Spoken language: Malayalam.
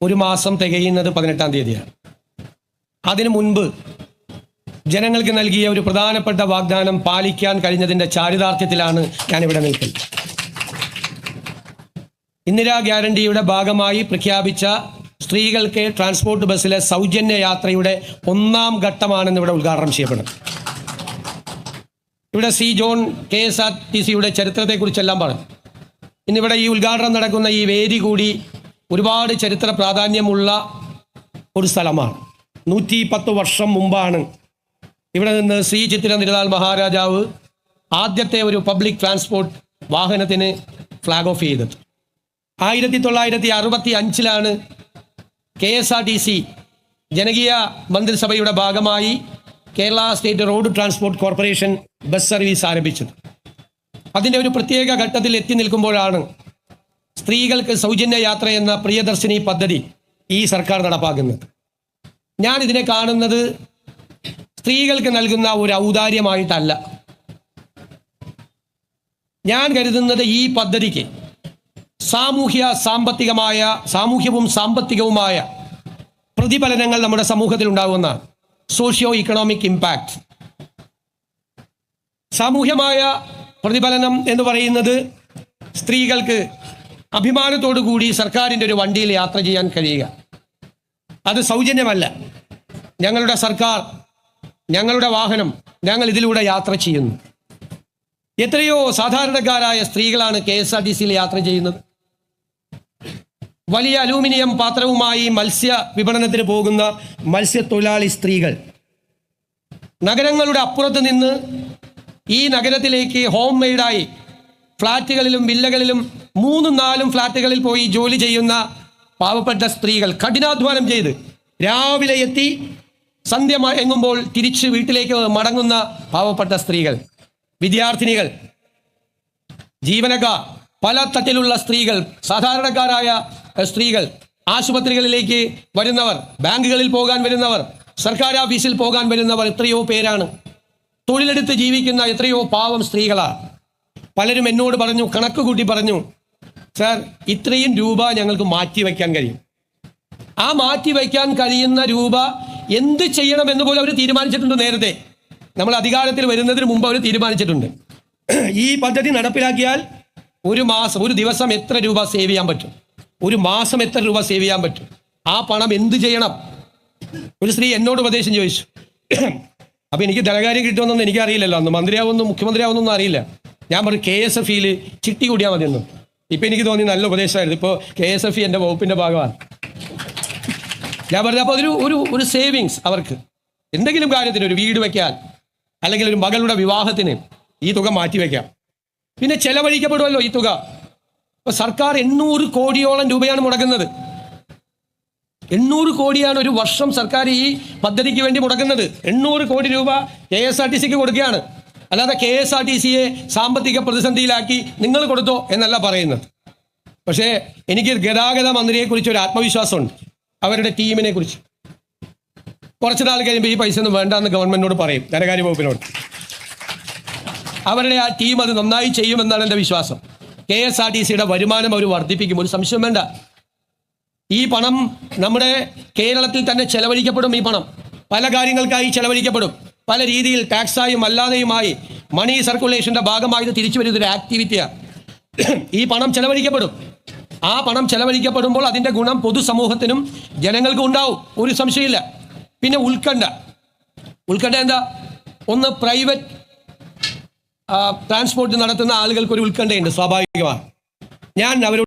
ഒരു മാസം തികയുന്നത് 18-ാം തീയതിയാണ്. അതിനു മുൻപ് ജനങ്ങൾക്ക് നൽകിയ ഒരു പ്രധാനപ്പെട്ട വാഗ്ദാനം പാലിക്കാൻ കഴിഞ്ഞതിൻ്റെ ചാരിതാർത്ഥ്യത്തിലാണ് ഞാനിവിടെ നിൽക്കുന്നത്. ഇന്ദിരാ ഗ്യാരണ്ടിയുടെ ഭാഗമായി പ്രഖ്യാപിച്ച സ്ത്രീകൾക്ക് ട്രാൻസ്പോർട്ട് ബസ്സിലെ സൗജന്യ യാത്രയുടെ 1-ാം ഘട്ടമാണെന്ന് ഇവിടെ ഉദ്ഘാടനം ചെയ്യപ്പെടുന്നത്. ഇവിടെ സി ജോൺ KSRTCയുടെ ചരിത്രത്തെക്കുറിച്ചെല്ലാം പറഞ്ഞു. ഇന്നിവിടെ ഈ ഉദ്ഘാടനം നടക്കുന്ന ഈ വേദി കൂടി ഒരുപാട് ചരിത്ര പ്രാധാന്യമുള്ള ഒരു സ്ഥലമാണ്. 110 വർഷം മുമ്പാണ് ഇവിടെ നിന്ന് ശ്രീ ചിത്തിര തിരുനാൾ മഹാരാജാവ് ആദ്യത്തെ ഒരു പബ്ലിക് ട്രാൻസ്പോർട്ട് വാഹനത്തിന് ഫ്ലാഗ് ഓഫ് ചെയ്തത്. 1965 KSRTC ജനകീയ മന്ത്രിസഭയുടെ ഭാഗമായി Kerala state road transport corporation bus service ആരംഭിച്ചത്. അതിൻ്റെ ഒരു പ്രത്യേക ഘട്ടത്തിൽ എത്തി നിൽക്കുമ്പോഴാണ് സ്ത്രീകൾക്ക് സൗജന്യ യാത്ര എന്ന പ്രിയദർശിനി പദ്ധതി ഈ സർക്കാർ നടപ്പാക്കുന്നത്. ഞാൻ ഇതിനെ കാണുന്നത് സ്ത്രീകൾക്ക് നൽകുന്ന ഒരു ഔദാര്യമായിട്ടല്ല. ഞാൻ കരുതുന്നത് ഈ പദ്ധതിക്ക് സാമൂഹ്യവും സാമ്പത്തികവുമായ പ്രതിഫലനങ്ങൾ നമ്മുടെ സമൂഹത്തിൽ ഉണ്ടാകുന്ന സോഷ്യോ ഇക്കണോമിക് ഇമ്പാക്റ്റ്. സാമൂഹ്യമായ പ്രതിഫലനം എന്ന് പറയുന്നത് സ്ത്രീകൾക്ക് അഭിമാനത്തോടു കൂടി സർക്കാരിൻ്റെ ഒരു വണ്ടിയിൽ യാത്ര ചെയ്യാൻ കഴിയുക. അത് സൗജന്യമല്ല. ഞങ്ങളുടെ സർക്കാർ, ഞങ്ങളുടെ വാഹനം, ഞങ്ങൾ ഇതിലൂടെ യാത്ര ചെയ്യുന്നു. എത്രയോ സാധാരണക്കാരായ സ്ത്രീകളാണ് KSRTCയിൽ യാത്ര ചെയ്യുന്നത്. വലിയ അലൂമിനിയം പാത്രവുമായി മത്സ്യ വിപണനത്തിന് പോകുന്ന മത്സ്യത്തൊഴിലാളി സ്ത്രീകൾ നഗരങ്ങളുടെ അപ്പുറത്ത് നിന്ന് ഈ നഗരത്തിലേക്ക് ഹോം മെയ്ഡായി ഫ്ലാറ്റുകളിലും വില്ലകളിലും 3-4 ഫ്ലാറ്റുകളിൽ പോയി ജോലി ചെയ്യുന്ന പാവപ്പെട്ട സ്ത്രീകൾ, കഠിനാധ്വാനം ചെയ്ത് രാവിലെ എത്തി സന്ധ്യ എങ്ങുമ്പോൾ തിരിച്ച് വീട്ടിലേക്ക് മടങ്ങുന്ന പാവപ്പെട്ട സ്ത്രീകൾ, വിദ്യാർത്ഥിനികൾ, ജീവനക്കാർ, പല തട്ടിലുള്ള സ്ത്രീകൾ, സാധാരണക്കാരായ സ്ത്രീകൾ, ആശുപത്രികളിലേക്ക് വരുന്നവർ, ബാങ്കുകളിൽ പോകാൻ വരുന്നവർ, സർക്കാർ ഓഫീസിൽ പോകാൻ വരുന്നവർ, എത്രയോ പേരാണ്. തൊഴിലെടുത്ത് ജീവിക്കുന്ന എത്രയോ പാവം സ്ത്രീകളാണ്. പലരും എന്നോട് പറഞ്ഞു, കണക്ക് കൂട്ടി പറഞ്ഞു, സാർ ഇത്രയും രൂപ ഞങ്ങൾക്ക് മാറ്റിവെക്കാൻ കഴിയും. ആ മാറ്റിവെക്കാൻ കഴിയുന്ന രൂപ എന്ത് ചെയ്യണമെന്ന് പോലും അവർ തീരുമാനിച്ചിട്ടുണ്ട്. നേരത്തെ നമ്മൾ അധികാരത്തിൽ വരുന്നതിന് മുമ്പ് അവർ തീരുമാനിച്ചിട്ടുണ്ട്. ഈ പദ്ധതി നടപ്പിലാക്കിയാൽ ഒരു ദിവസം എത്ര രൂപ സേവ് ചെയ്യാൻ പറ്റും, ഒരു മാസം എത്ര രൂപ സേവ് ചെയ്യാൻ പറ്റും, ആ പണം എന്ത് ചെയ്യണം. ഒരു സ്ത്രീ എന്നോട് ഉപദേശം ചോദിച്ചു. അപ്പോൾ എനിക്ക് ധനകാര്യം കിട്ടുമെന്നൊന്നും എനിക്കറിയില്ലല്ലോ. അന്ന് മന്ത്രിയാവുമെന്നും മുഖ്യമന്ത്രിയാവുന്നൊന്നും അറിയില്ല. ഞാൻ പറഞ്ഞു KSFEയിൽ ചിട്ടി കൂടിയാൽ മതിയെന്നും. ഇപ്പം എനിക്ക് തോന്നി നല്ല ഉപദേശമായിരുന്നു. ഇപ്പോൾ KSFE എൻ്റെ വകുപ്പിൻ്റെ ഭാഗമാണ്. ഞാൻ പറഞ്ഞു അപ്പോൾ ഒരു സേവിങ്സ് അവർക്ക് എന്തെങ്കിലും കാര്യത്തിന്, ഒരു വീട് വയ്ക്കാൻ അല്ലെങ്കിൽ ഒരു മകളുടെ വിവാഹത്തിന് ഈ തുക മാറ്റിവെക്കാം. പിന്നെ ചെലവഴിക്കപ്പെടുമല്ലോ ഈ തുക. ഇപ്പോൾ സർക്കാർ 800 കോടിയോളം രൂപയാണ് മുടക്കുന്നത്. 800 കോടിയാണ് ഒരു വർഷം സർക്കാർ ഈ പദ്ധതിക്ക് വേണ്ടി മുടക്കുന്നത്. 800 കോടി രൂപ KSRTCക്ക് കൊടുക്കുകയാണ്. അല്ലാതെ KSRTCയെ സാമ്പത്തിക പ്രതിസന്ധിയിലാക്കി നിങ്ങൾ കൊടുത്തോ എന്നല്ല പറയുന്നത്. പക്ഷേ എനിക്ക് ഗതാഗത മന്ത്രിയെക്കുറിച്ച് ഒരു ആത്മവിശ്വാസമുണ്ട്, അവരുടെ ടീമിനെ കുറിച്ച്. കുറച്ച് നാൾ കഴിയുമ്പോൾ ഈ പൈസ ഒന്നും വേണ്ടെന്ന് ഗവൺമെൻറ്റിനോട് പറയും, ധനകാര്യ വകുപ്പിനോട്. അവരുടെ ആ ടീം അത് നന്നായി ചെയ്യുമെന്നാണ് എൻ്റെ വിശ്വാസം. KSRTCയുടെ വരുമാനം അവർ വർദ്ധിപ്പിക്കും, ഒരു സംശയം വേണ്ട. ഈ പണം നമ്മുടെ കേരളത്തിൽ തന്നെ ചെലവഴിക്കപ്പെടും. ഈ പണം പല കാര്യങ്ങൾക്കായി ചെലവഴിക്കപ്പെടും. പല രീതിയിൽ ടാക്സായും അല്ലാതെയുമായി മണി സർക്കുലേഷൻ്റെ ഭാഗമായി ഇത് തിരിച്ചു വരുന്നൊരു ആക്ടിവിറ്റിയാണ്. ഈ പണം ചെലവഴിക്കപ്പെടും. ആ പണം ചെലവഴിക്കപ്പെടുമ്പോൾ അതിൻ്റെ ഗുണം പൊതുസമൂഹത്തിനും ജനങ്ങൾക്കും ഉണ്ടാവും, ഒരു സംശയമില്ല. പിന്നെ ഉത്കണ്ഠ എന്താ? ഒന്ന്, പ്രൈവറ്റ് ട്രാൻസ്പോർട്ട് നടത്തുന്ന ആളുകൾക്കൊരു ഉത്കണ്ഠയുണ്ട്, സ്വാഭാവികമാണ്. ഞാൻ അവരോട്